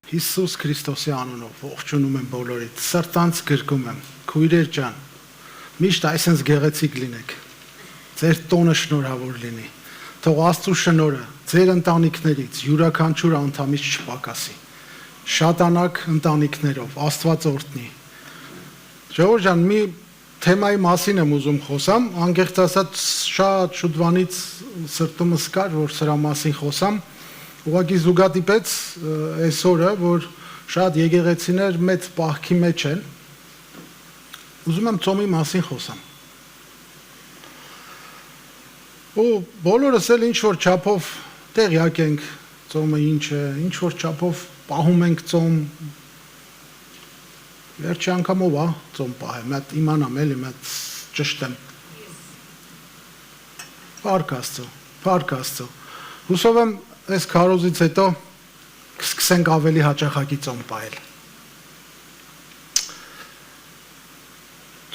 Հիսուս Քրիստոսի անունով ողջունում եմ բոլորիդ, սրտանց գրկում եմ, քույրեր ջան, միշտ այսպես գեղեցիկ լինեք, ձեր տոնը շնորհավոր լինի, թող Աստծո շնորհը ձեր ընտանիքներից յուրաքանչյուր անդամից չպակասի, շատանակ ընտանիքներով, Աստված օրհնի։ Ժողովուրդ ջան, մի թեմայի մասին եմ ուզում խոսամ, անկեղծ ասած շատ շուտվանից սրտումս կար, որ սրա մասին խոսամ, ուղղակի զուգադիպեց այսօրը, որ շատ եկեղեցիներ մեծ պահքի մեջ են, ուզում եմ ծոմի մասին խոսամ։ Ու բոլորս էլ ինչ-որ չափով տեղյակ ենք ծոմը ինչ է, ինչ-որ չափով պահում ենք ծոմ, վերջի անգամով ծոմ պահեմ, մատ իմանամ էլի, մատ ճշտեմ։ Փառք Աստծո։ Հուսով եմ այս քարոզից հետո կսկսենք ավելի հաճախակի ծոմ պահել։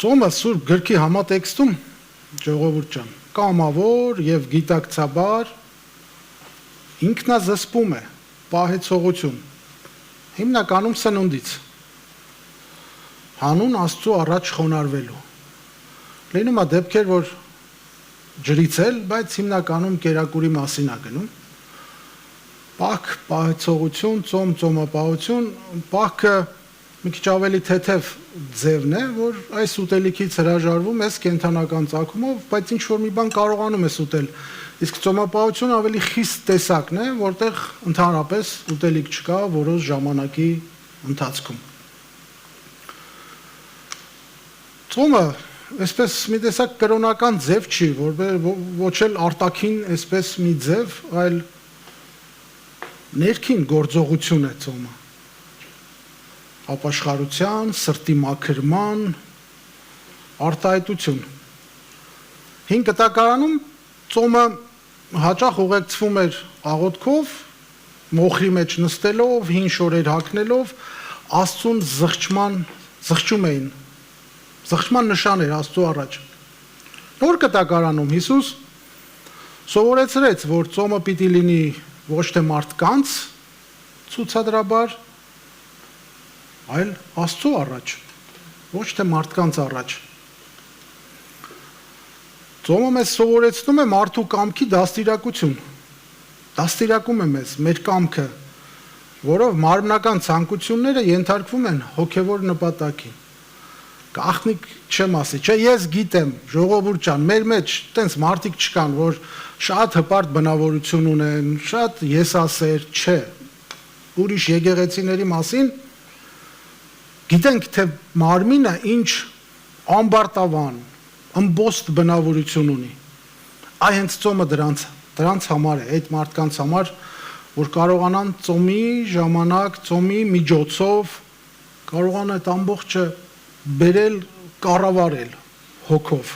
Ծոմը Սուրբ գրքի համատեքստում, ժողովուրդ ջան, կամավոր եւ գիտակցաբար ինքնազսպում է պահեցողություն, հիմնականում սնունդից, հանուն Աստծո առաջ խոնարհվելու։ Լինում է դեպքեր, որ ջրից էլ, բայց հիմնականում կերակուրի մասին է գնում։ Պահք, պահեցողություն, ծոմ, ծոմապահություն, պահքը մի քիչ ավելի թեթև ձևն է, որ այս ուտելիքից հրաժարվում ես կենդանական ծագումով, բայց ինչ-որ մի բան կարողանում ես ուտել։ Իսկ ծոմապահությունը ավելի խիստ տեսակն է, որտեղ ընդհանրապես ուտելիք չկա որոշ ժամանակի ընթացքում։ Ծոմը այսպես մի տեսակ կրոնական ձև չի, ոչ էլ արտաքին այսպես մի ձև, այլ ներքին գործողություն է ծոմը, ապաշխարության, սրտի մաքրման, արտահայտություն։ Հին կտակարանում ծոմը հաճախ ուղեկցվում էր աղոթքով, մոխրի մեջ նստելով, հին շորեր հագնելով, Աստծուն զղջում էին, զղջման նշան էր Աստծո առաջ։ Նոր կտակարանում Հիսուս սովորեցրեց, որ ծոմը պիտի լինի ոչ թե մարդկանց ցուցադրաբար, այլ Աստծո առաջ, ոչ թե մարդկանց առաջ։ Ծոմը մեզ սովորեցնում է մարդու կամքի դաստիարակություն, դաստիարակում է մեզ մեր կամքը, որով մարմնական ցանկությունները ենթարկվում են հոգևոր նպատակի։ Գաղտնիք չեմ ասի, չէ, ես գիտեմ, ժողովուրդ ջան, մեր մեջ տենց մարդիկ չկան, որ շատ հպարտ բնավորություն ունեն, շատ եսասեր, չէ։ Ուրիշ եկեղեցիների մասին գիտենք, թե մարմինը ինչ ամբարտավան, ըմբոստ բնավորություն ունի։ Այ հենց ծոմը դրանց համար է, այդ մարդկանց համար, որ կարողանան ծոմի ժամանակ, ծոմի միջոցով կարողան այդ ամբողջը բերել, կառավարել հոգով։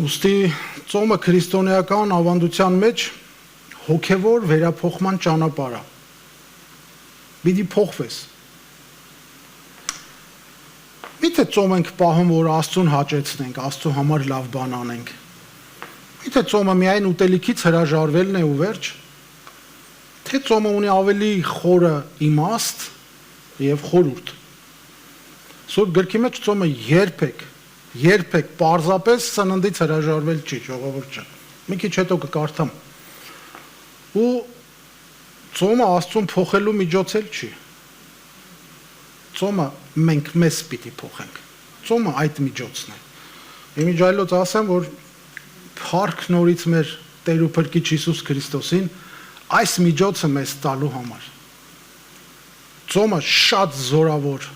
Ուստի ծոմը քրիստոնեական ավանդության մեջ հոգևոր վերափոխման ճանապարհ է։ Պիտի փոխվես։ Միթե ծոմ ենք պահում, որ Աստծուն հաճեցնենք, Աստծո համար լավ բան անենք։ Միթե ծոմը միայն ուտելիքից հրաժարվելն է ու վերջ։ Թե ծոմը ունի ավելի խորը իմաստ եւ խորհուրդ։ Սուրբ գրքի մեջ ծոմը երբեք պարզապես սննդից հրաժարվել չի, ժողովուրդ ջան։ Մի քիչ հետո կկարդամ։ Ու ծոմը Աստծուն փոխելու միջոց էլ չի։ Ծոմը մենք մեզ պիտի փոխենք։ Ծոմը այդ միջոցն է։ Իմիջայլոց ասեմ, որ փառք նորից մեր Տեր ու Փրկիչ Հիսուս Քրիստոսին այս միջոցը մեզ տալու համար։ Ծոմը շատ զորավոր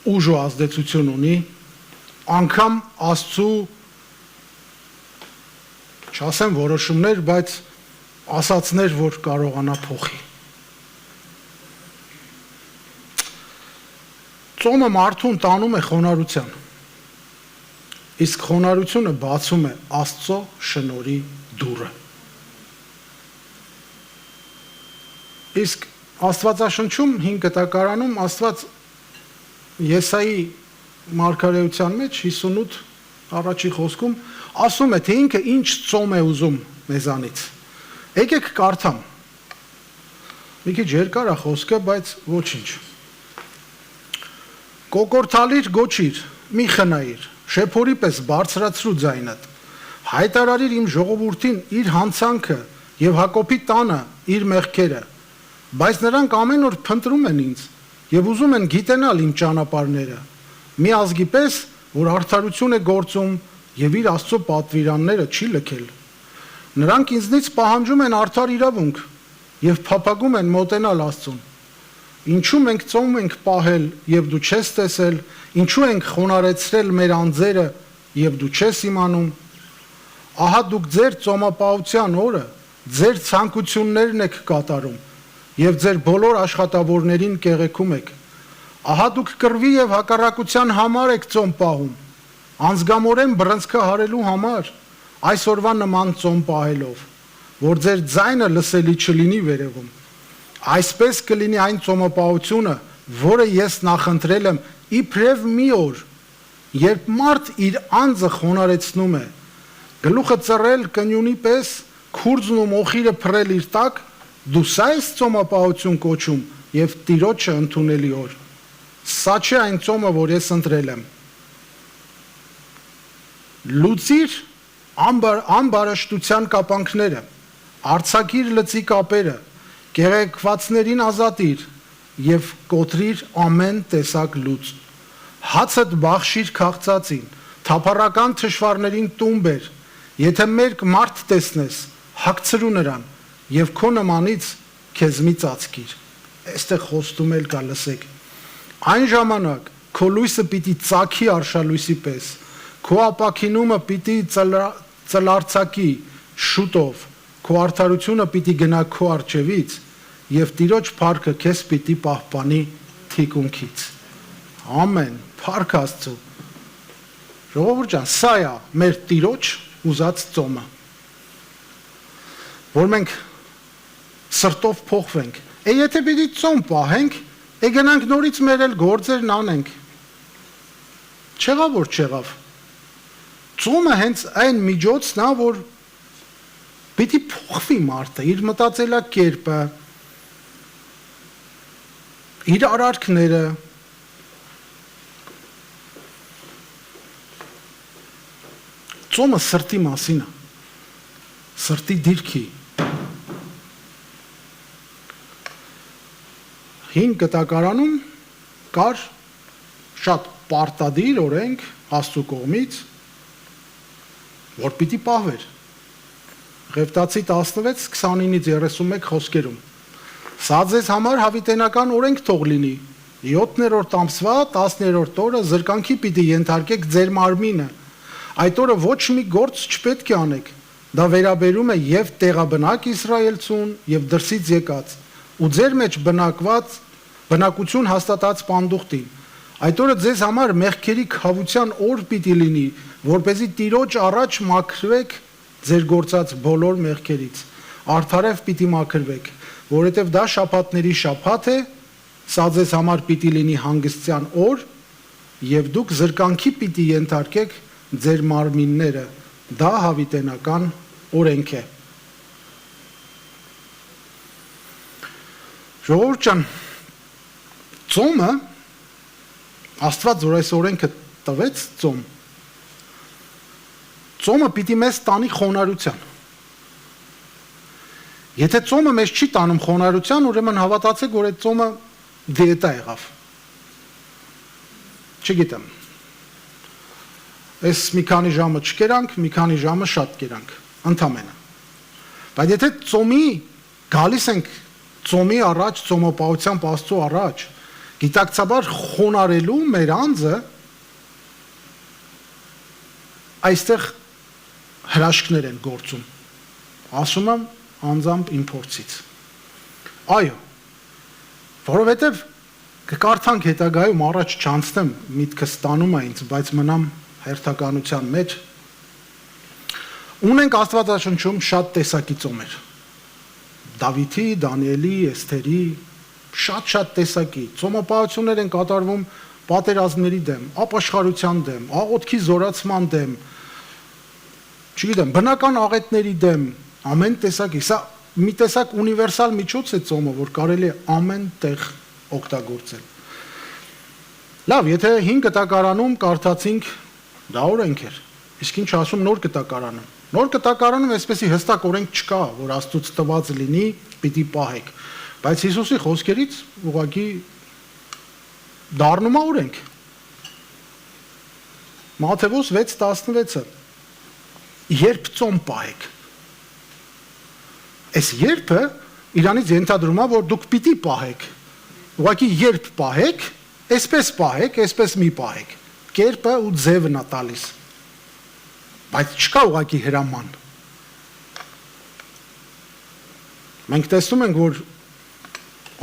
ուժ ու ազդեցություն ունի, անգամ Աստծու, չասեմ որոշումներ, բայց ասածներ, որ կարողանա փոխի։ Ծոմը մարդուն տանում է խոնարհության, իսկ խոնարհությունը բացում է Աստծո շնորհի դուռը։ Իսկ Աստվածաշնչում հին կտակարանում Աստված Եսայի մարգարեության մեջ 58 առաջի խոսքում ասում է, թե ինքը ինչ ծոմ է ուզում մեզանից։ Եկեք կարդամ։ Մի քիչ երկար է խոսքը, բայց ոչինչ։ Կոկորթալիր գոչիր, մի խնայիր, շեփորի պես բարձրացրու ձայնդ։ Հայտարարիր իմ ժողովրդին իր հանցանքը եւ Հակոբի տանը իր մեղքերը, բայց նրանք ամեն օր փնտրում են ինձ եւ ուզում են գիտենալ իմ ճանապարհները։ Մի ազգի պես, որ արդարություն է գործում եւ իր Աստծո պատվիրանները չի լքել։ Նրանք ինձնից պահանջում են արդար իրավունք եւ փափագում են մոտենալ Աստծուն։ Ինչու մենք ծոմ ենք պահել եւ դու չես տեսել, ինչու ենք խոնարեցրել մեր անձերը եւ դու չես իմանում։ Ահա դուք ձեր ծոմապահության օրը ձեր ցանկություններն եք կատարում եւ ձեր բոլոր աշխատավորներին կեղեքում եք։ Ահա դուք կռվի եւ հակառակության համար եք ծոմ պահում, անձգամորեն բռնցքը հարելու համար, այսօրվա նման ծոմ պահելով, որ ձեր ձայնը լսելի չլինի վերևում։ Այսպես կլինի այն ծոմապահությունը, որը ես նախընտրել եմ իբրև մի օր, երբ մարդ իր անձը խոնարեցնում է, գլուխը ծռել կնյունի պես, քուրձն ու մոխիրը փռել իր տակ, դու սա ես ծոմապահություն կոչում եւ Տիրոջը ընդունելի օր։ Սա չէ այն ծոմը, որ ես ընտրել եմ։ Լուծիր ամբարաշտության կապանքները, արձակիր լծի կապերը, կեղեքվածներին ազատիր եւ կոտրիր ամեն տեսակ լուծ։ Հացդ բախշիր քաղցածին, թափառական թշվառներին տուն բեր, եթե մերկ մարդ տեսնես, հագցրու նրան եւ քո նմանից քեզ մի ծածկիր։ Այստեղ խոստում էլ կա, լսեք։ Այն ժամանակ քո լույսը պիտի ծագի արշալույսի պես, քո ապակինումը պիտի ծլարցակի շուտով, քո արդարությունը պիտի գնա քո առջևից եւ Տիրոջ փառքը քեզ պիտի պահպանի թիկունքից։ Ամեն, փառք Աստծո։ Ժողովուրդ ջան, սա է մեր Տիրոջ ուզած ծոմը, որ մենք սրտով փոխվենք։ Եթե պիտի ծոմ պահենք, գնանք նորից մեր էլ գործերն անենք։ Չեղավ որ չեղավ։ Ծոմը հենց այն միջոցն է, որ պիտի փոխվի մարդը, իր մտածելակերպը, իր արարքները։ Ծոմը սրտի մասին է, սրտի դիրքի։ Հին կտակարանում կար շատ պարտադիր օրենք Աստծո կողմից, որ պիտի պահվեր։ Ղևտացի 16:29-ից 31 խոսքերում։ Սա ձեզ համար հավիտենական օրենք թող լինի։ 7-րդ ամսվա 10-րդ օրը զրկանքի պիտի ենթարկեք ձեր մարմինը։ Այդ օրը ոչ մի գործ չպետք է անեք։ Դա վերաբերում է եւ տեղաբնակ իսրայելցուն եւ դրսից եկած, ու ձեր մեջ բնակություն հաստատած պանդուխտին։ Այդ օրը ձեզ համար մեղքերի քավության օր պիտի լինի, որպեսզի Տիրոջ առաջ մաքրվեք ձեր գործած բոլոր մեղքերից։ Արդարև պիտի մաքրվեք, որովհետև դա շաբաթների շաբաթ է, սա ձեզ համար պիտի լինի հանգստյան օր, եւ դուք զրկանքի պիտի ենթարկեք ձեր մարմինները։ Դա հավիտենական օրենք է։ Ժողովուրդ ջան, ծոմը Աստված որ այս օրենքը տվեց ծոմը պիտի մեզ տանի խոնարհության։ Եթե ծոմը մեզ չի տանում խոնարհության, ուրեմն հավատացեք, որ այդ ծոմը դիետա եղավ։ Չգիտեմ։ Այս մի քանի ժամը չկերանք, մի քանի ժամը շատ կերանք, ընդամենը։ Բայց եթե ծոմի գալիս ենք ծոմի առաջ, ծոմապահությամբ Աստծո առաջ, գիտակցաբար խոնարելու մեր անձը, այստեղ հրաշքներ են գործում։ Ասում եմ անձամբ իմ փորձից։ Այո, որովհետև կկարդանք հետագայում առաջ չանցնեմ, միտքս տանում է ինձ, բայց մնամ հերթականության մեջ։ Ունենք Աստվածաշնչում շատ տեսակի ծոմեր։ Դավիթի, Դանիելի, Էսթերի, շատ տեսակի ծոմապահություններ են կատարվում պատերազմների դեմ, ապաշխարության դեմ, աղոթքի զորացման դեմ, չգիտեմ, բնական աղետների դեմ, ամեն տեսակի։ Սա մի տեսակ ունիվերսալ միջոց է ծոմը, որ կարելի է ամեն տեղ օգտագործել։ Լավ, եթե 5 կտակարանում կարդացինք, դա օրենք էր, իսկ ինչ ասում նոր կտակարանում։ Նոր կտակարանում այսպեսի հստակ օրենք չկա, որ Աստծուց տված լինի, պիտի պահեք, բայց Հիսուսի խոսքերից ուղղակի դառնում է օրենք։ Մատթեոս 6:16-ը երբ ծոմ պահեք։ Այս երբը իրանից ենթադրում է, որ դուք պիտի պահեք։ Ուղղակի երբ պահեք, այսպես մի պահեք։ Կերպը ու ձևն է տալիս։ Բայց չկա ուղղակի հրաման։ Մենք տեսնում ենք, որ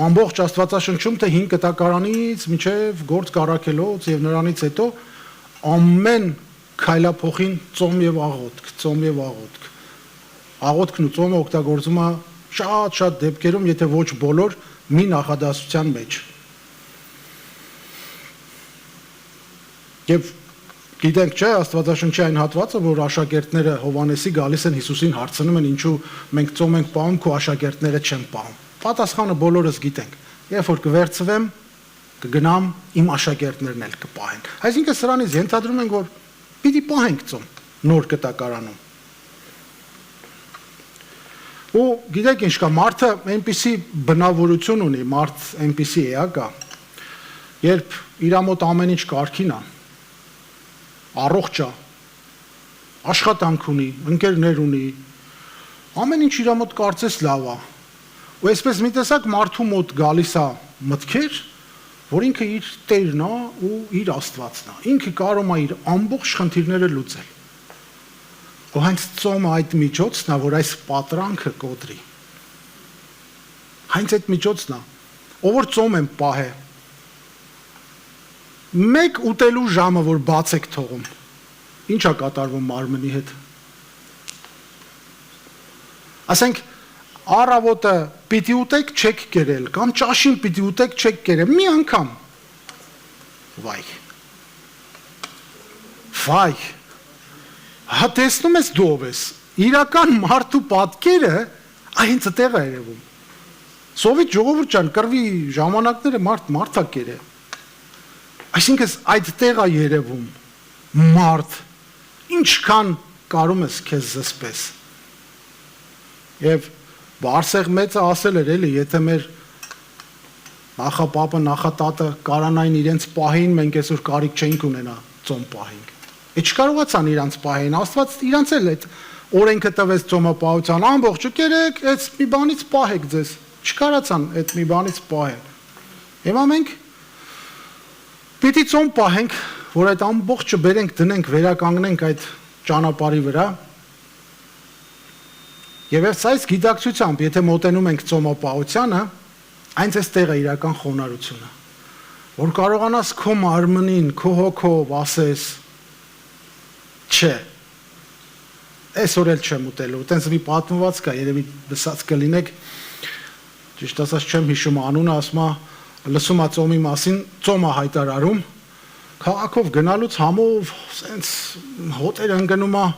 ամբողջ Աստվածաշնչում թե 5 կտակարանից մինչև գործ կառաքելոց եւ նրանից հետո ամեն քայլափոխին ծոմ եւ աղոթք։ Աղոթքն ու ծոմը օգտագործում է շատ դեպքերում, եթե ոչ բոլոր, մի նախադասության մեջ։ Եվ գիտենք չէ, Աստվածաշնչի այն հատվածը, որ աշակերտները Հովհաննեսի գալիս են Հիսուսին հարցնում են, ինչու մենք ծոմ ենք պահում, քո աշակերտները չեն պահում։ Պատասխանը բոլորս գիտենք։ Երբ որ կվերցվեմ, կգնամ, իմ աշակերտներն էլ կպահեն։ Այսինքն սրանից ենթադրում ենք, որ պիտի պահենք ծոմ նոր կտակարանում։ Ու գիտեք ինչ կա, մարդը այնպիսի բնավորություն ունի, մարդ այնպիսի էակ է, երբ իր մոտ ամեն ինչ կարգին է, առողջ է, աշխատանք ունի, ընկերներ ունի, ամեն ինչ իր մոտ կարծես լավ է։ Ու այսպես մի տեսակ մարդու մոտ գալիս է մտքեր, որ ինքը իր Տերն է ու իր Աստվածն է։ Ինքը կարող է իր ամբողջ խնդիրները լուծել։ Ու հենց ծոմը այդ միջոցն է, որ այս պատրանքը կոտրի։ Հենց այդ միջոցն է, ով որ ծոմ են պահե, մեկ ուտելու ժամը, որ բաց եք թողում, ինչ է կատարվում մարմնի հետ։ Ասենք, առավոտը պիտի ուտեք, չեք կերել, կամ ճաշին պիտի ուտեք, չեք կերել, մի անգամ։ Վայ, հա տեսնում ես դու ով ես, իրական մարդու պատկերը այնց տեղ է երևում։ Սովետ ժողովուրդ ջան, կռվի ժամանակները մարդ է կերել։ Այսինքն այդ տեղ է երևում մարդ, ինչքան կարում ես քեզ զսպես։ Եվ Բարսեղ մեծը ասել էր էլի, եթե մեր նախապապը, նախատատը կարանային իրենց պահեին, մենք այսօր կարիք չէինք ունենա ծոմ պահենք։ Այդ չկարողացան իրանց պահեին, Աստված իրանց էլ այդ օրենքը տվեց ծոմապահության, ամբողջը կերեք, այդ մի բանից պահեք ձեզ։ Չկարացան այդ մի բանից պահել։ Հիմա մենք պիտի ծոմ պահենք, որ այդ ամբողջը բերենք, դնենք, վերականգնենք այդ ճանապարհի վրա։ Եվ այս գիտակցությամբ, եթե մոտենում ենք ծոմապահությանը, այնց էստեղ է իրական խոնարհությունը, որ կարողանաս քո մարմնին, քո հոգով ասես, չէ, այսօր էլ չեմ ուտելու, տենց մի պատմված կա, երևի լսած կլինեք, ճիշտ ասած չեմ հիշում անունը, ասում է, լսում է ծոմի մասին, ծոմ է հայտարարում, քաղաքով գնալուց համով, սենց հոտեր ընկնում է,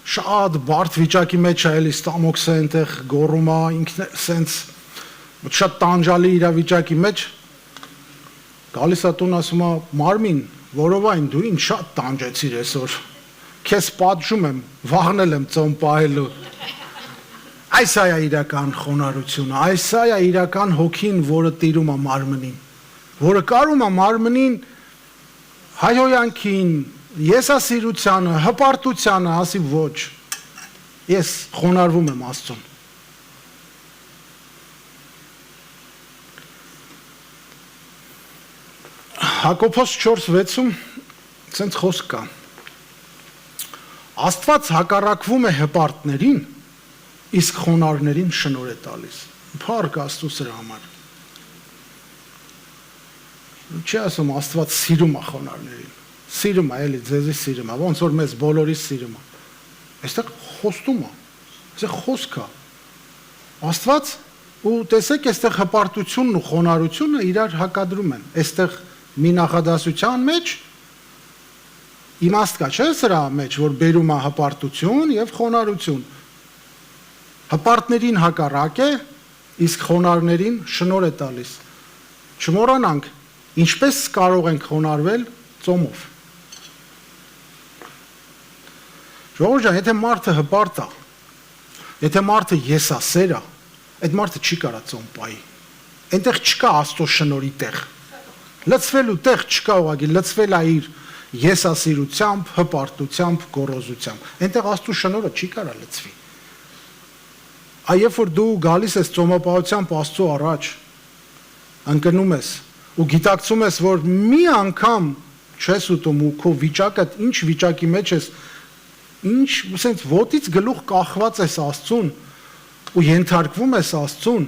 շատ բարդ վիճակի մեջ է, էլի ստամոքսը այնտեղ գոռում է, ինքն է սենց շատ տանջալի իրավիճակի մեջ, գալիս է տուն ասում է, մարմին, որովայն դու ինձ շատ տանջեցիր այսօր, քեզ պատժում եմ, վաղնել եմ ծոմ պահելու։ Այս է իրական խոնարհությունը, այս է իրական հոգին, որը տիրում է մարմնին, որը կարում է մարմնին հայհոյանքին, եսասիրությանը, հպարտությանը, ասի ոչ, ես խոնարհվում եմ Աստծուն։ Հակոբոս 4:6-ում ցենց խոսք կա։ Աստված հակառակվում է հպարտներին, իսկ խոնարհներին շնորհ է տալիս։ Փառք Աստծո սրա համար։ Չի ասում Աստված սիրում է խոնարհներին։ Սիրում է, էլի ձեզի սիրում է, ոնց որ մեզ բոլորիս սիրում է։ Այստեղ խոստում է, այստեղ խոսք է։ Աստված ու տեսեք, այստեղ հպարտությունն ու խոնարհությունը իրար հակադրում են։ Այստեղ մի նախադասության մեջ իմաստ կա, չէ՞ սրա մեջ, որ բերում է հպարտություն եւ խոնարհություն։ Հպարտներին հակառակ է, իսկ խոնարհներին շնորհ է տալիս։ Չմոռանանք, ինչպես կարող ենք խոնարհվել ծոմով։ Ժողովուրդ ջան, եթե մարդը հպարտ է, եթե մարդը եսասեր է, այդ մարդը չի կարա ծոմ պայի։ Այնտեղ չկա Աստծո շնորհի տեղ։ Լցվելու տեղ չկա ուղղակի, լցվել է իր եսասիրությամբ, հպարտությամբ, գոռոզությամբ։ Այնտեղ Աստծո շնորհը չի կարա լցվի։ Երբ որ դու գալիս ես ծոմապահությամբ Աստծո առաջ, ընկնում ես ու գիտակցում ես, որ մի անգամ չես ուտում ու քո վիճակը ինչ վիճակի մեջ ես, ինչ ասենց ոտից գլուխ կախված ես Աստծուն ու ենթարկվում ես Աստծուն,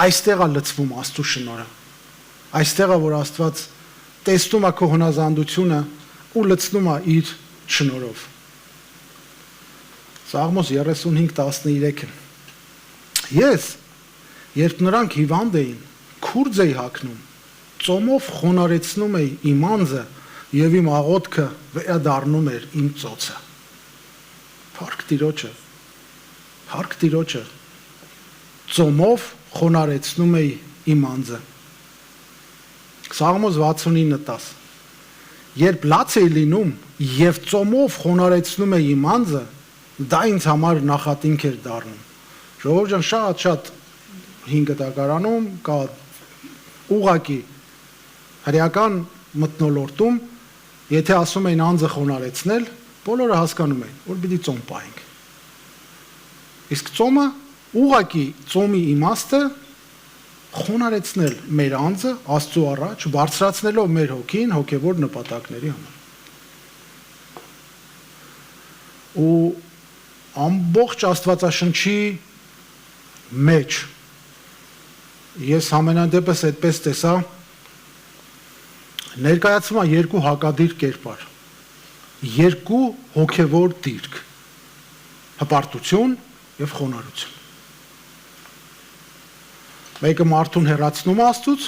այստեղ է լցվում Աստծո շնորհը։ Այստեղ է, որ Աստված տեսնում է քո հնազանդությունը ու լցնում է իր շնորհով։ Սաղմոս 35:13-ն։ Ես, երբ նրանք հիվանդ էին, քուրձ էի հագնում, ծոմով խոնարեցնում էի իմ անձը եւ իմ աղոթքը վերադառնում էր իմ ծոցը։ Փառք Տիրոջը։ Ծոմով խոնարեցնում էի իմ անձը։ Սաղմոս 69:10։ Երբ լաց էի լինում եւ ծոմով խոնարեցնում էի իմ անձը, դա ինձ համար նախատինք էր դառնում։ Ժողովուրդ ջան, շատ 5 դակարանում կա ուղակի հրեական մթնոլորտում, եթե ասում էին անձը խոնարեցնել, բոլորը հասկանում էին, որ պիտի ծոմ պահենք։ Իսկ ծոմը ուղակի ծոմի իմաստը խոնարեցնել մեր անձը Աստծո առաջ, բարձրացնելով մեր հոգին հոգևոր նպատակների համար։ Ու ամբողջ Աստվածաշնչի մեջ ես համենայնդեպս այդպես տեսա, ներկայացվում է երկու հակադիր կերպար, երկու հոգևոր դիրք, հպարտություն եւ խոնարհություն։ Մեկը մարդուն հեռացնում Աստծուց,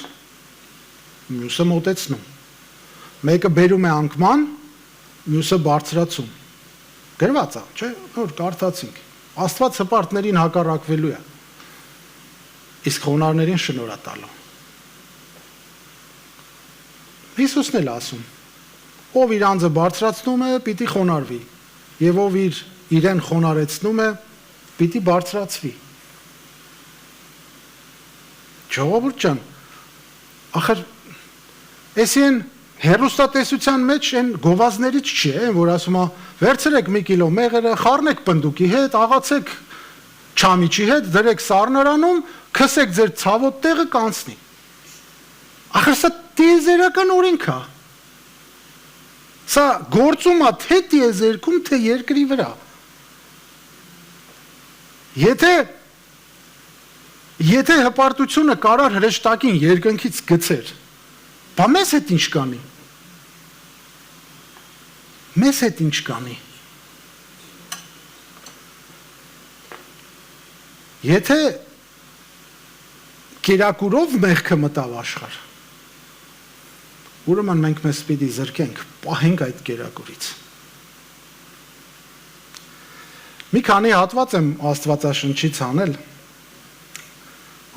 մյուսը մոտեցնում։ Մեկը բերում է անկման, մյուսը բարձրացում։ Գրված է, չէ՞, նոր կարդացինք։ Աստված հպարտներին հակառակվելու է, իսկ խոնարհներին շնորհ տալու։ Հիսուսն էլ ասում. ով իր անձը բարձրացնում է, պիտի խոնարհվի, եւ ով իրեն խոնարհեցնում է, պիտի բարձրացվի։ Ժողովուրդ ջան, ախր էսին հերոստատեսության մեջ են գովազներից չի, որ ասում է վերցրեք մի կիլո մեղրը, խառնեք պնդուկի հետ, աղացեք չամիչի հետ, դրեք սառնարանում, քսեք ձեր ցավոտ տեղը կանցնի։ Ախր սա տիեզերական օրենք է։ Սա գործում է թե տիեզերքում, թե երկրի վրա։ Եթե հպարտությունը կարար հրեշտակին երկնքից գցեր, բա մեզ հետ ինչ կանի։ Մեզ հետ ինչ կանի։ Եթե կերակուրով մեղքը մտավ աշխարհ, ուրեմն մենք մեզ պիտի զրկենք, պահենք այդ կերակուրից։ Մի քանի հատված եմ Աստվածաշնչից անել,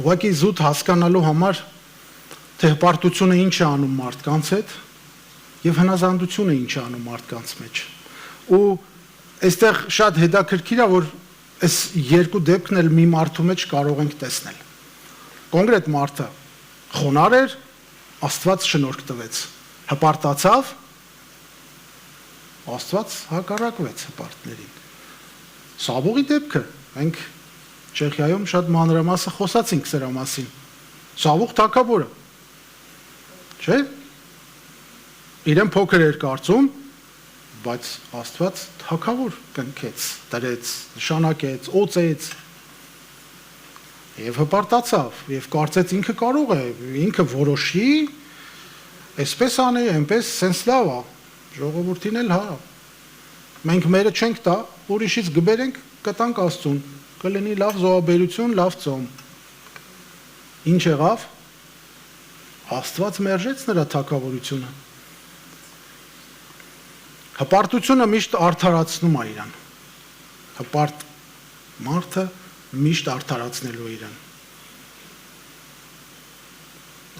ուղղակի զուտ հասկանալու համար, թե հպարտությունը ինչ է անում մարդկանց հետ եւ հնազանդությունը ինչ է անում մարդկանց մեջ։ Ու այստեղ շատ հետաքրքիր է, որ այս երկու դեպքն էլ մի մարդու մեջ կարող ենք տեսնել։ Կոնկրետ մարդը խոնարհ էր, Աստված շնորհք տվեց, հպարտացավ, Աստված հակառակվեց հպարտներին։ Սավուղի դեպքը մենք Չեխիայում շատ մանրամասը խոսացինք սրա մասին։ Սավուղ թագավորը, չէ՞։ Իրեն փոքր էր կարծում, բայց Աստված թագավոր կնքեց, դրեց, նշանակեց, օծեց։ Եվ հպարտացավ, եւ կարծեց ինքը կարող է, ինքը որոշի, այսպես անի, այնպես սենց լավ է, ժողովրդին էլ հա։ Մենք մերը չենք տա, ուրիշից գբերենք, կտանք Աստծուն, կլինի լավ զոհաբերություն, լավ ծոմ։ Ինչ եղավ։ Աստված մերժեց նրա թագավորությունը։ Հպարտությունը միշտ արդարացնում է իրան։ Հպարտ Մարդը միշտ արդարացնելու է իրան։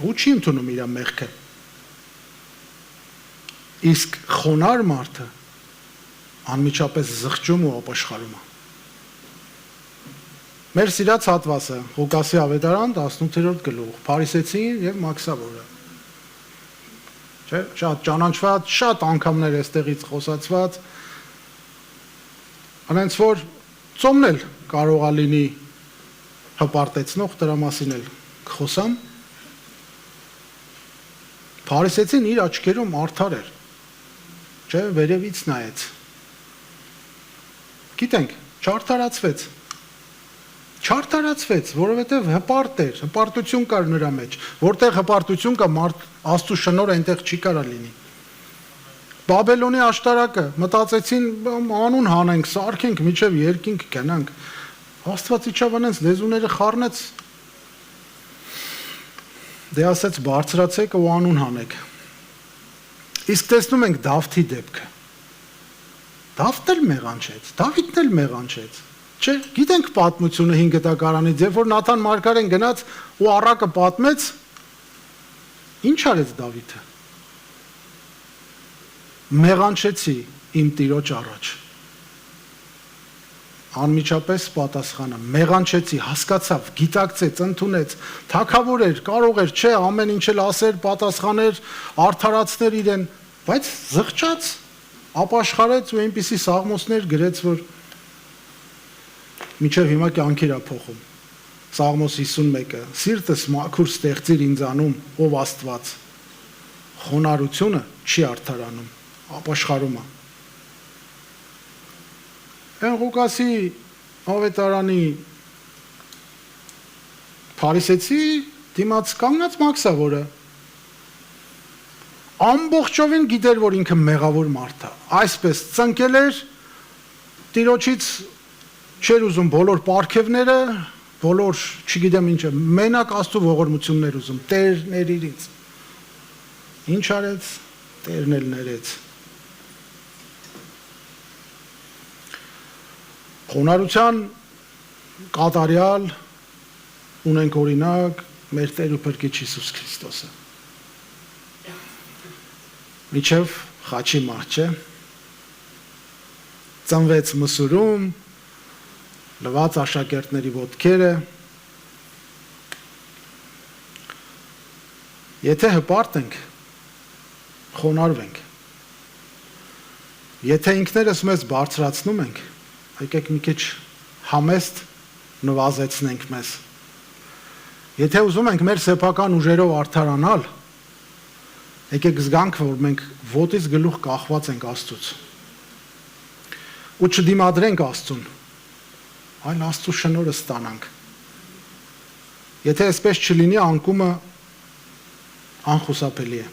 Ու չի ընդունում իր մեղքը։ Իսկ խոնար մարդը անմիջապես զղջում ու ապաշխարում է։ Մեր սիրած հատվածը Ղուկասի ավետարան 18-րդ գլուխ, Փարիսեցին եւ Մաքսավորը։ Չէ, շատ ճանաչված, շատ անգամներ էստեղից խոսացված։ Անենց որ ծոմն էլ կարող է լինի հպարտեցնող, դրա մասին էլ կխոսամ։ Փարիսեցին իր աչքերում արդար էր։ Չէ, վերևից նայեց։ Գիտենք, չարդարացվեց, որովհետև հպարտ էր, հպարտություն կար նրա մեջ, որտեղ հպարտություն կա, մարդ Աստծո շնորհը այնտեղ չի կարա լինի։ Բաբելոնի աշտարակը մտածեցին անուն հանենք, սարքենք, միջև երկինք գնանք։ Աստված իջավ անց լեզուները խառնեց։ Դե ասեց բարձրացեք ու անուն հանեք։ Իսկ տեսնում ենք Դավթի դեպքը։ Դավթն էլ մեղանչեց, Դավիթն էլ մեղանչեց։ Չէ, գիտենք պատմությունը 5 դակարանից, երբ որ Նաթան մարգարեն գնաց ու առակը պատմեց, ինչ արեց Դավիթը։ Մեղանչեցի իմ տիրոջ առաջ։ Անմիջապես պատասխանը, մեղանչեցի, հասկացավ, գիտակցեց, ընդունեց, թագավոր էր, կարող էր, չէ, ամեն ինչ էլ ասեր, պատասխաներ, արդարացներ իրեն, բայց զղջաց, ապաշխարեց ու այնպիսի սաղմոսներ գրեց, որ մինչև հիմա կյանքեր է փոխում։ Սաղմոս 51-ը. Սիրտս մաքուր ստեղծիր ինձանում, ով Աստված։ Խոնարհությունը չի արդարանում, ապաշխարում է։ Այն Ղուկասի ավետարանի Փարիսեցի դիմաց կանգնած Մաքսավորը ամբողջովին գիտեր, որ ինքը մեղավոր մարդ է։ Այսպես ծնկել էր, տիրոջից չէր ուզում բոլոր պարգևները, բոլոր, չգիտեմ ինչը, մենակ Աստծո ողորմություններ ուզում, Տեր ներիր ինձ։ Ինչ արեց, Տերն էլ ներեց։ Խոնարհության կատարյալ ունենք օրինակ մեր Տեր ու Փրկիչ Հիսուս Քրիստոսը։ Միջև խաչի մահ, չէ։ Ծնվեց Մսուրում, լվաց աշակերտների ոտքերը։ Եթե հպարտ ենք, խոնարհվենք։ Եթե ինքներս մեզ բարձրացնում ենք, եկեք մի քիչ համեստ նվազեցնենք մեզ։ Եթե ուզում ենք մեր սեփական ուժերով արդարանալ, եկեք զգանք, որ մենք ոտից գլուխ կախված ենք Աստծուց։ Ու չդիմադրենք Աստծուն, այլ Աստծո շնորհը ստանանք։ Եթե այսպես չլինի, անկումը անխուսափելի է։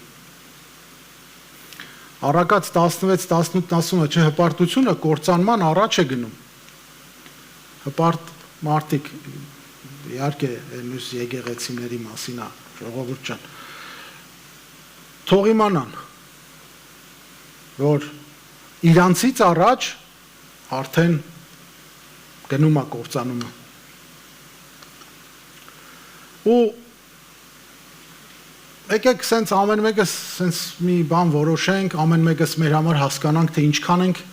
Առակաց 16-18-ն ասում է, չէ, հպարտությունը կործանման առաջ է գնում։ Հպարտ մարդիկ, իհարկե, մյուս եկեղեցիների մասին է, ժողովուրդ ջան, թող իմանան, որ իրանցից առաջ արդեն գնում է կործանումը։ Ու եկեք սենց ամեն մեկս սենց մի բան որոշենք, ամեն մեկս մեր համար հասկանանք, թե ինչքան ենք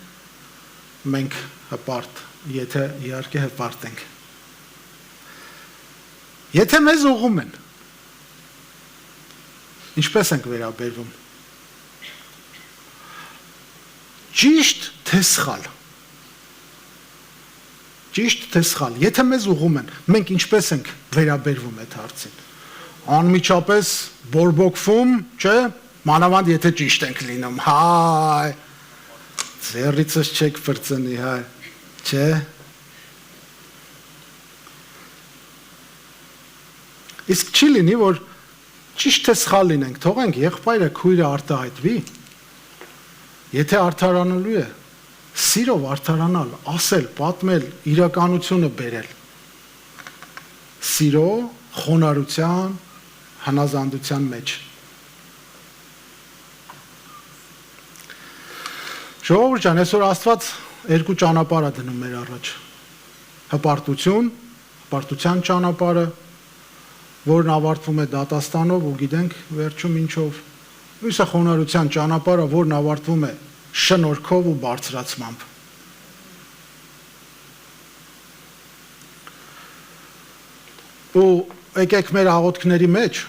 մենք հպարտ, եթե իհարկե հպարտ ենք։ Եթե մեզ ուղղում են, ինչպես ենք վերաբերվում։ Ճիշտ թե սխալ։ Ճիշտ թե սխալ, եթե մեզ ուղղում են, մենք ինչպես ենք վերաբերվում այդ հարցին։ Անմիջապես բորբոքվում, չէ, մանավանդ եթե ճիշտ ենք լինում, հայ, ձեռիցս չեք վրձնի, հայ, չէ։ Իսկ չի լինի, որ ճիշտ թե սխալ լինենք, թողենք եղբայրը քույրը արտահայտվի, եթե արդարանալու է, սիրով արդարանալ, ասել, պատմել, իրականությունը բերել։ Սիրո, խոնարհության, հնազանդության մեջ։ Ժողովուրդ ջան, այսօր Աստված երկու ճանապարհ է դնում մեր առաջ։ հպարտության ճանապարհը, որն ավարտվում է դատաստանով ու գիտենք վերջում ինչով, մյուսը խոնարհության ճանապարհը, որն ավարտվում է շնորհքով ու բարձրացմամբ։ Ու եկեք մեր աղոթքների մեջ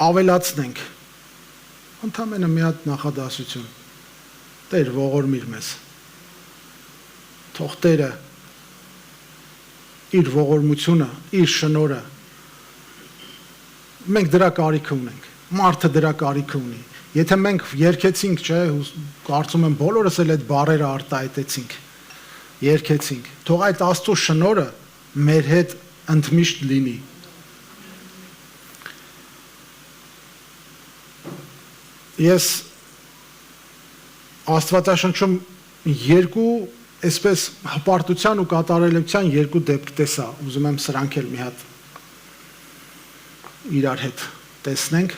ավելացնենք ընդամենը մի հատ նախադասություն. Տեր, ողորմիր մեզ։ Թող Տերը իր ողորմությունը, իր շնորհը, մենք դրա կարիքը ունենք, մարդը դրա կարիքը ունի։ Եթե մենք երգեցինք, չէ, կարծում եմ բոլորս էլ այդ բառերը արտահայտեցինք, երգեցինք, թող այդ Աստծո շնորհը մեր հետ ընդմիշտ լինի։ Ես Աստվածաշնչում երկու այսպես հպարտության ու կատարելության երկու դեպք տեսա, ուզում եմ սրանք էլ մի հատ իրար հետ տեսնենք։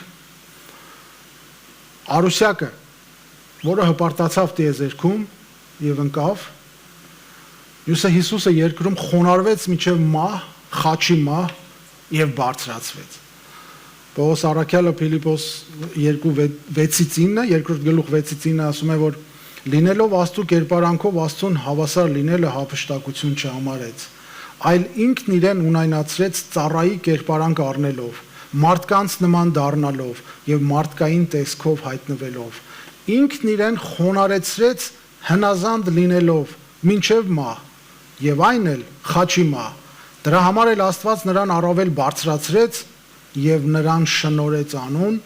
Արուսյակը, որը հպարտացավ տիեզերքում եւ ընկավ, մյուսը Հիսուսը երկրում խոնարհվեց մինչև մահ, խաչի մահ եւ բարձրացվեց։ Պողոս Առաքյալը Փիլիպոս 2:6-9, երկրորդ գլուխ 6-9 ասում է, որ լինելով Աստծո կերպարանքով Աստծուն հավասար լինելը հափշտակություն չհամարեց, այլ ինքն իրեն ունայնացրեց ծառայի կերպարանք առնելով, մարդկանց նման դառնալով եւ մարդկային տեսքով հայտնվելով, ինքն իրեն խոնարհեցրեց հնազանդ լինելով մինչև մահ, եւ այն էլ խաչի մահ, դրա համար էլ Աստված նրան առավել բարձրացրեց եւ նրան շնորհեց անուն,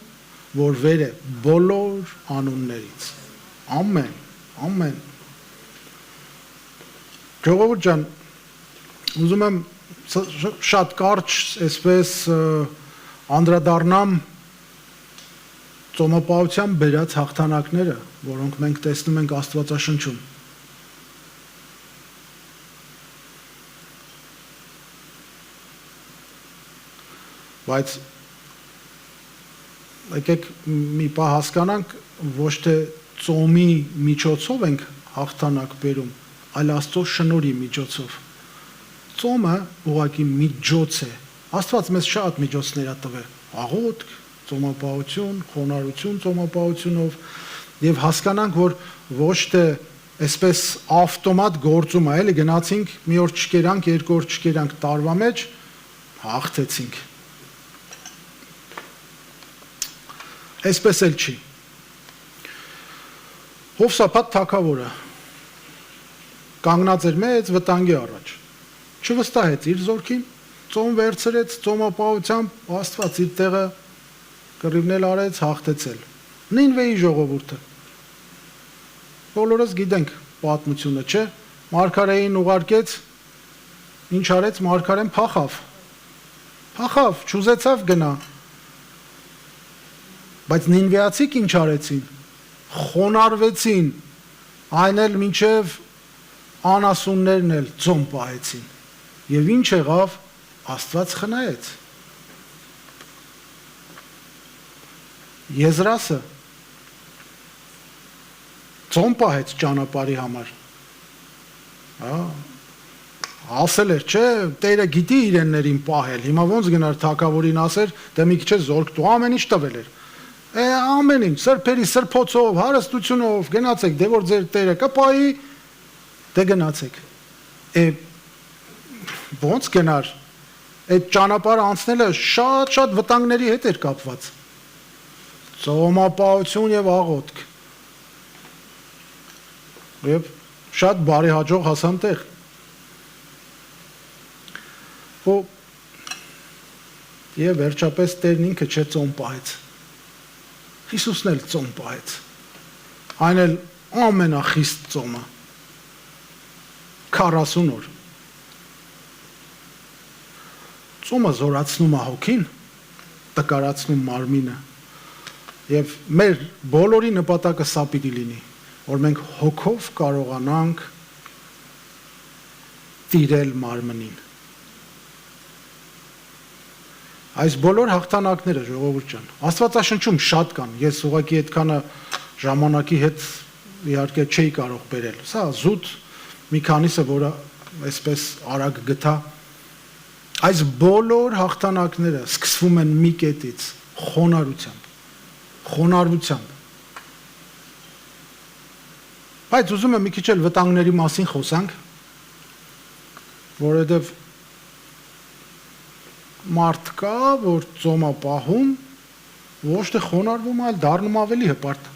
որ վեր է բոլոր անուններից։ Ամեն, ամեն։ Ժողովուրդ ջան, ուզում եմ շատ կարճ այսպես անդրադառնամ ծոմապահության բերած հաղթանակները, որոնք մենք տեսնում ենք Աստվածաշնչում։ Բայց եկեք մի պահ հասկանանք, ոչ թե ծոմի միջոցով ենք հաղթանակ բերում, այլ Աստծո շնորհի միջոցով։ Ծոմը ուղղակի միջոց է։ Աստված մեզ շատ միջոցներ է տվել՝ աղոթք, ծոմապահություն, խոնարհություն ծոմապահությունով, եւ հասկանանք, որ ոչ թե այսպես ավտոմատ գործում է, էլի գնացինք, մի օր չկերանք, երկու օր չկերանք տարվա մեջ, հաղթեցինք։ Այսպես էլ չի։ Հովսափատ թագավորը կանգնած էր մեծ վտանգի առաջ, չվստահեց իր զորքին, ծոմ վերցրեց, ծոմապահությամբ Աստված իր տեղը կռիվնել արեց, հաղթեցել։ Նինվեի ժողովուրդը։ Բոլորս գիտենք պատմությունը, չէ՞։ Մարգարեին ուղարկեց, ինչ արեց, մարգարեն փախավ, չուզեցավ գնա։ Բայց նինվեացիք ինչ արեցին, խոնարհվեցին, այն էլ մինչև անասուններն էլ ծոմ պահեցին, եւ ինչ եղավ, Աստված խնայեց։ Եզրասը ծոմ պահեց ճանապարհի համար, ասել էր, չէ, Տերը գիտի իրեններին պահել, հիմա ոնց գնար թագավորին ասեր, դե մի քիչ զորք դու ամեն ինչ տվել էր։ Ամեն ինչ, սրբերի սրբոցով, հարստությունով, գնացեք, դե որ ձեր Տերը կպահի, դե գնացեք։ Ոնց գնար, այդ ճանապարհը անցնելը շատ վտանգների հետ էր կապված։ Ծոմապահություն եւ աղոթք։ Եվ շատ բարեհաջող հասան տեղ։ Եվ վերջապես Տերն ինքը չէ ծոմ պահեց։ Հիսուսն էլ ծոմ պահեց։ Այն էլ ամենախիստ ծոմը։ 40 օր։ Ծոմը զորացնում է հոգին, տկարացնում մարմինը։ Եվ մեր բոլորի նպատակը սա պիտի լինի, որ մենք հոգով կարողանանք տիրել մարմնին։ Այս բոլոր հաղթանակները, ժողովուրդ ջան, Աստվածաշնչում շատ կան, ես ուղղակի այդքանը ժամանակի հետ իհարկե չէի կարող բերել։ Սա զուտ մի քանիսը, որը այսպես արագ գտա, այս բոլոր հաղթանակները սկսվում են մի կետից, խոնարհությամբ։ Բայց ուզում եմ մի քիչ էլ վտանգների մասին խոսանք, որովհետև մարդ կա, որ ծոմա պահում, ոչ թե խոնարհվում, այլ դառնում ավելի հպարտ։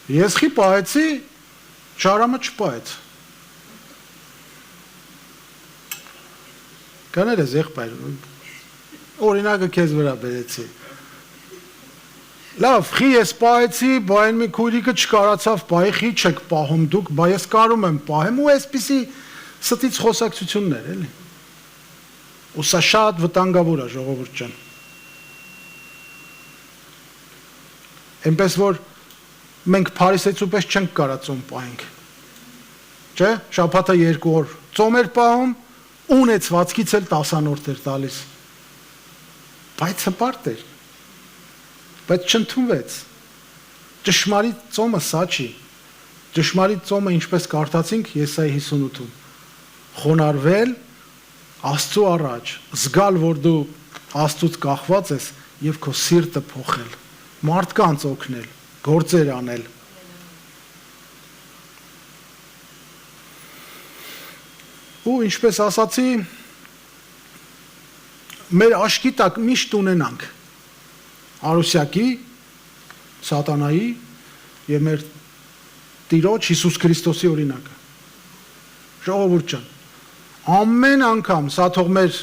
Ես խի պահեցի, Շարամը չպահեց։ Կներես եղբայր, օրինակը քեզ վրա բերեցի։ Լավ, խի ես պահեցի, բա այն մի քույրիկը չկարացավ պահի, խի չեք պահում դուք, բա ես կարում եմ պահեմ ու այսպիսի ստից խոսակցություններ, էլի։ Ու սա շատ վտանգավոր է, ժողովուրդ ջան։ Այնպես որ մենք Փարիսեցու պես չենք կարա ծոմ պահենք։ Չէ՞, շաբաթը 2 օր ծոմ էր պահում, ունեցվածքից էլ 10-րդ էր տալիս։ Բայց հպարտ էր։ Բայց չընդունվեց։ Ճշմարիտ ծոմը սա չի։ Ճշմարիտ ծոմը ինչպես կարդացինք Եսայի 58-ում։ Խոնարհվել Աստծո առաջ, զգալ, որ դու Աստծուց կախված ես եւ քո սիրտը փոխել, մարդկանց օգնել, գործեր անել։ Ու ինչպես ասացի, մեր աշկի տակ միշտ ունենանք Արուսյակի, Սատանայի եւ մեր Տիրոջ Հիսուս Քրիստոսի օրինակը։ Ժողովուրդ ջան, ամեն անգամ սա թող մեր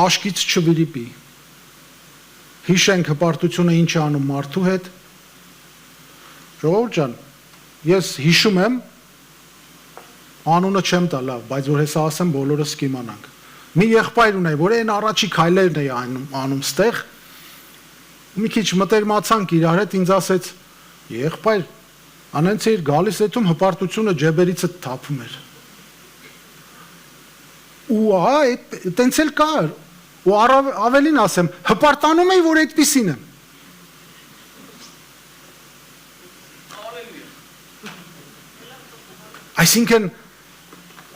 աշկից չվիրիպի։ Հիշենք հպարտությունը ինչ է անում մարդու հետ։ Ժողովուրդ ջան, ես հիշում եմ, անունը չեմ տա լավ, բայց որ հեսա ասեմ բոլորս կիմանանք։ Մի եղբայր ունեի, որ այն առաջի քայլերն է անում ստեղ, մի քիչ մտերմացանք իրար հետ, ինձ ասեց, եղբայր, անենց էր գալիս հետում հպարտությունը ջեբերիցը թափում էր։ Ու տենց էլ կար, ու ավելին ասեմ, հպարտանում էի, որ այդպիսին եմ։ Այսինքն,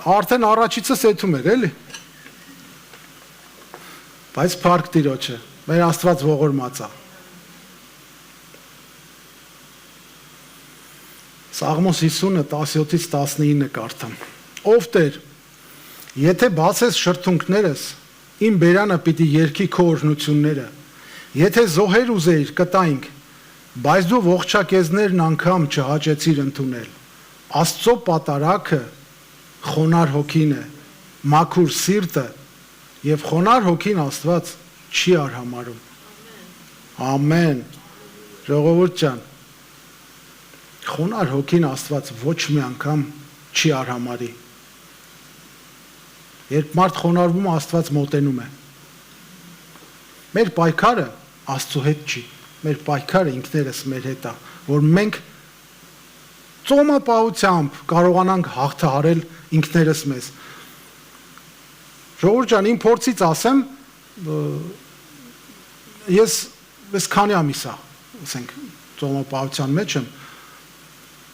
արդեն առաջիցս էթում էր, էլի։ Բայց փառք Տիրոջը, մեր Աստված ողորմած է։ Սաղմոս 50-ը 17-ից 19 կարդամ։ Ով Տեր, եթե բացես շրթունքներս, իմ բերանը պիտի երգի քո օրհնությունները, եթե զոհեր ուզեիր կտայինք, բայց դու ողջակեզներն անգամ չհաճեցիր ընդունել։ Աստծո պատարագը խոնար հոգին է, մաքուր սիրտը եւ խոնար հոգին Աստված չի արհամարում։ Ամեն։ Ժողովուրդ ջան, խոնար հոգին Աստված ոչ մի անգամ չի արհամարի։ Երբ մարդ խոնարհվում է, Աստված մոտենում է։ Մեր պայքարը Աստծո հետ չի, մեր պայքարը ինքներս մեր հետ է, որ մենք ծոմապահությամբ կարողանանք հաղթահարել ինքներս մեզ։ Ժողովուրդ ջան, իմ փորձից ասեմ, ես քանի ամիս է, ասենք, ծոմապահության մեջ եմ,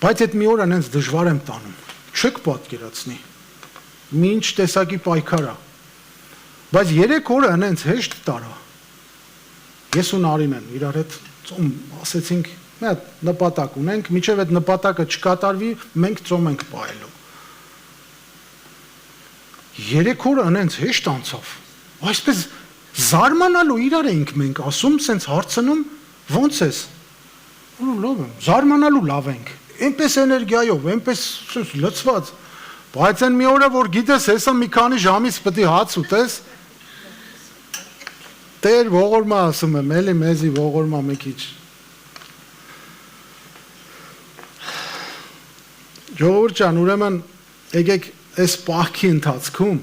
բայց այդ մի օր անենց դժվար եմ տանում, չեք պատկերացնի, մինչ տեսակի պայքար է, բայց 3 օրը անենց հեշտ տարա, ես ու Նարինեն իրար հետ ծոմ ասեցինք, մի հատ նպատակ ունենք, մինչև այդ նպատակը չկատարվի, մենք ծոմ ենք պահելու։ 3 օրը անենց հեշտ անցավ, այսպես զարմանալու իրար էինք մենք ասում, սենց հարցնում, ոնց ես, լավ եմ, զարմանալու լավ ենք, այնպես էներգիայով, այնպես լծված, բայց այն մի օրը, որ գիտես, հեսա մի քանի ժամից պտի հաց ուտես, Տեր ողորմա ասում եմ, էլի մեզի ողորմա մի քիչ։ Ժողովուրդ ջան, ուրեմն եկեք այս պահքի ընթացքում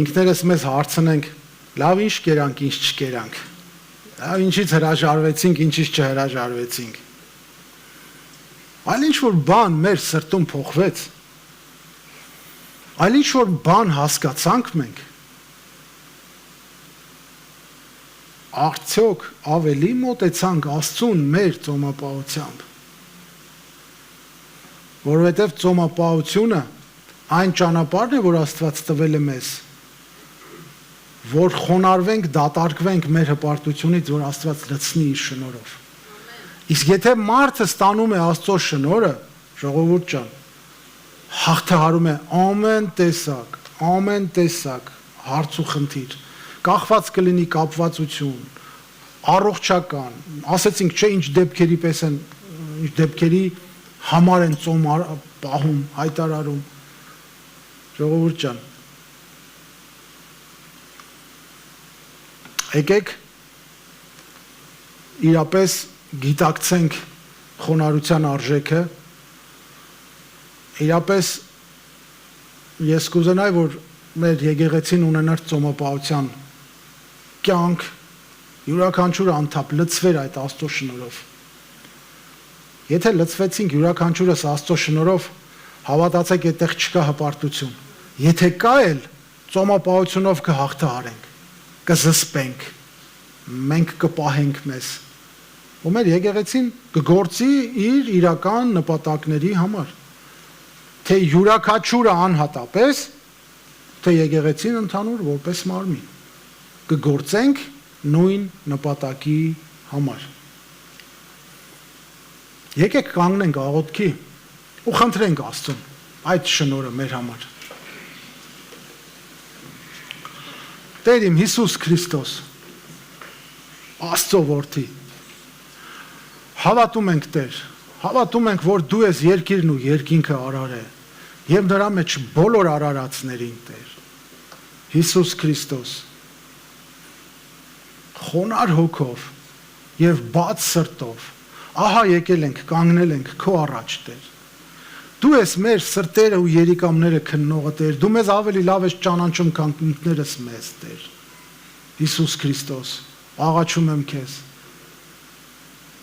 ինքներս մեզ հարցնենք, լավ ինչ կերանք, ինչ չկերանք, լավ ինչից հրաժարվեցինք, ինչից չհրաժարվեցինք, այլ ինչ-որ բան մեր սրտում փոխվեց, այլ ինչ-որ բան հասկացանք մենք, արդյոք ավելի մոտեցանք Աստծուն մեր ծոմապահությամբ, որովհետև ծոմապահությունը այն ճանապարհն է, որ Աստված տվել է մեզ, որ խոնարհվենք, դատարկվենք մեր հպարտությունից, որ Աստված լցնի իր շնորհով։ Իսկ եթե մարդը ստանում է Աստծո շնորհը, ժողովուրդ ջան, հաղթահարում է ամեն տեսակ հարց ու խնդիր, կախված կլինի կապվածություն, առողջական, ասեցինք չէ ինչ դեպքերի պես են, ինչ դեպքերի համար են ծոմ պահում, հայտարարում, ժողովուրդ ջան, եկեք իրապես գիտակցենք խոնարհության արժեքը, իրապես ես կուզենայի, որ մեր եկեղեցին ունենար ծոմապահության կյանք, յուրաքանչյուր անդամ լցվեր այդ Աստծո շնորհով։ Եթե լցվեցինք յուրաքանչյուրս Աստծո շնորհով, հավատացեք, այդտեղ չկա հպարտություն։ Եթե կա էլ, ծոմապահությունով կհաղթահարենք, կզսպենք, մենք կպահենք մեզ։ Ու մեր եկեղեցին կգործի իր իրական նպատակների համար։ Թե յուրաքանչյուրը անհատապես, թե եկեղեցին ընդհանուր որպես մարմին։ Կգործենք նույն նպատակի համար։ Եկեք կանգնենք աղոթքի ու խնդրենք Աստծուն այդ շնորհը մեր համար։ Տեր իմ Հիսուս Քրիստոս, Աստծո որդի, հավատում ենք Տեր, հավատում ենք, որ դու ես երկիրն ու երկինքը արարե, եւ նրա մեջ բոլոր արարածներին Տեր։ Հիսուս Քրիստոս, խոնար հոգով եւ բաց սրտով, ահա եկել ենք, կանգնել ենք քո առաջ Տեր։ Դու ես մեր սրտերը ու երիկամները քննողը Տեր, դու մեզ ավելի լավ ես ճանաչում, քան ինքներս մեզ Տեր։ Հիսուս Քրիստոս, աղաչում եմ քեզ,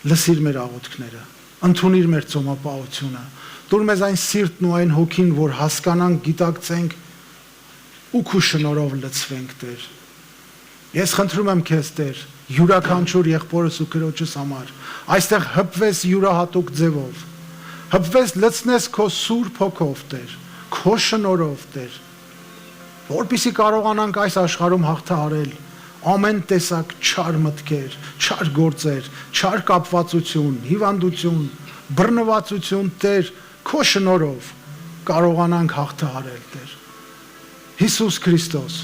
լսիր մեր աղոթքները, ընդունիր մեր ծոմապահությունը, տուր մեզ այն սիրտն ու այն հոգին, որ հասկանանք, գիտակցենք ու քո շնորհով լցվենք Տեր։ Ես խնդրում եմ քեզ Տեր, յուրաքանչյուր եղբորս ու քրոջս համար, այստեղ հպվես յուրահատուկ ձևով, հպվես լցնես քո սուրբ հոգով Տեր, քո շնորհով Տեր, որպեսզի կարողանանք այս աշխարհում հաղթահարել ամեն տեսակ չար մտքեր, չար գործեր, չար կապվածություն, հիվանդություն, բռնվածություն Տեր, քո շնորհով կարողանանք հաղթահարել Տեր։ Հիսուս Քրիստոս,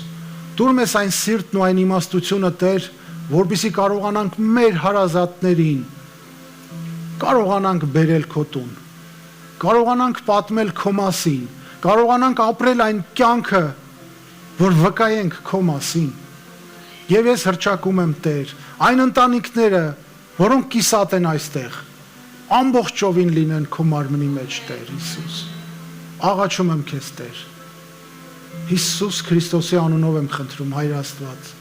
տուր մեզ այն սիրտն ու այն իմաստությունը Տեր, որպեսզի կարողանանք մեր հարազատներին կարողանանք բերել քո տուն, կարողանանք պատմել քո մասին, կարողանանք ապրել այն կյանքը, որ վկայենք քո մասին։ Եվ ես հռչակում եմ Տեր, այն ընտանիքները, որոնք կիսատ են այստեղ, ամբողջովին լինեն քո մարմնի մեջ Տեր Հիսուս։ Աղաչում եմ քեզ Տեր։ Հիսուս Քրիստոսի անունով եմ խնդրում, Հայր Աստված,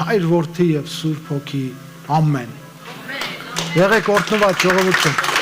Հայր Որդի եւ Սուրբ Հոգի։ Ամեն։ Եղեք օրհնված ժողովուրդ։